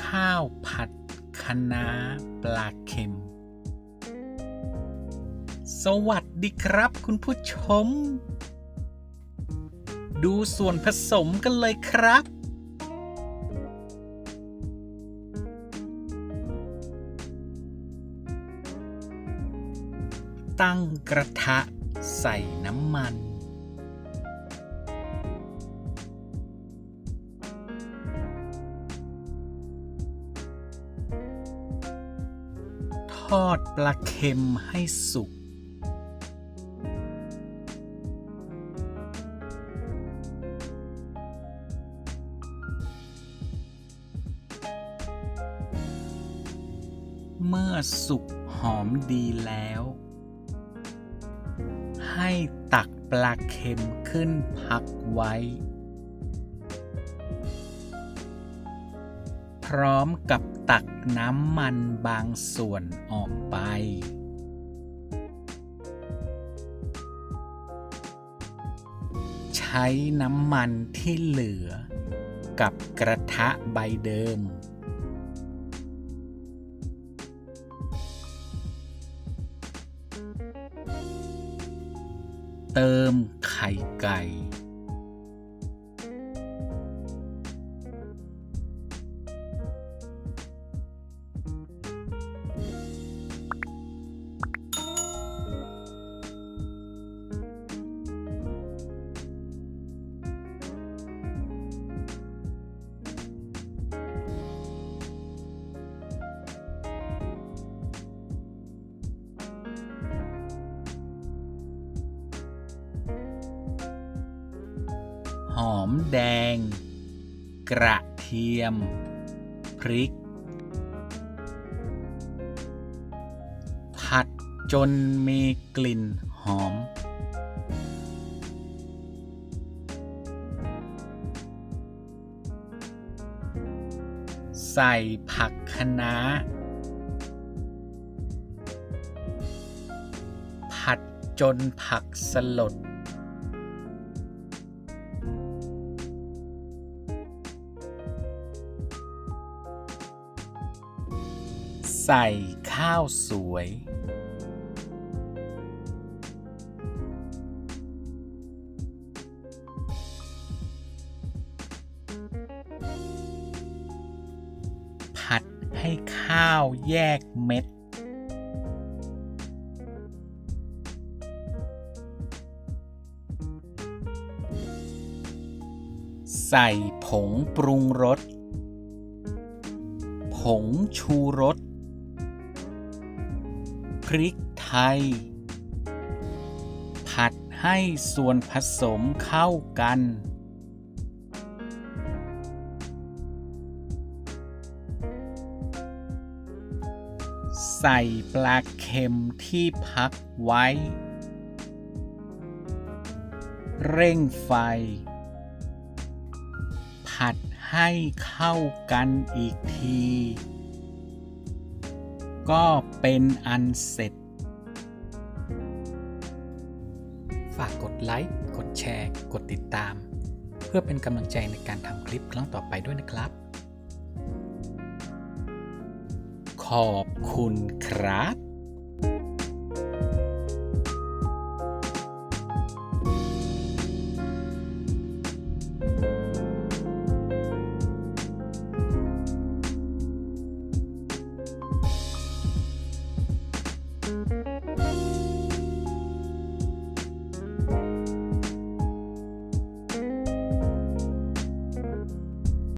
ข้าวผัดคะน้าปลาเค็มสวัสดีครับคุณผู้ชมดูส่วนผสมกันเลยครับตั้งกระทะใส่น้ำมันทอดปลาเค็มให้สุกเมื่อสุกหอมดีแล้วให้ตักปลาเค็มขึ้นพักไว้พร้อมกับตักน้ำมันบางส่วนออกไปใช้น้ำมันที่เหลือกับกระทะใบเดิมเติมไข่ไก่หอมแดงกระเทียมพริกผัดจนมีกลิ่นหอมใส่ผักคะน้าผัดจนผักสลดใส่ข้าวสวยผัดให้ข้าวแยกเม็ดใส่ผงปรุงรสผงชูรสพริกไทยผัดให้ส่วนผสมเข้ากันใส่ปลาเค็มที่พักไว้เร่งไฟผัดให้เข้ากันอีกทีก็เป็นอันเสร็จฝากกดไลค์กดแชร์กดติดตามเพื่อเป็นกำลังใจในการทำคลิปครั้งต่อไปด้วยนะครับขอบคุณครับ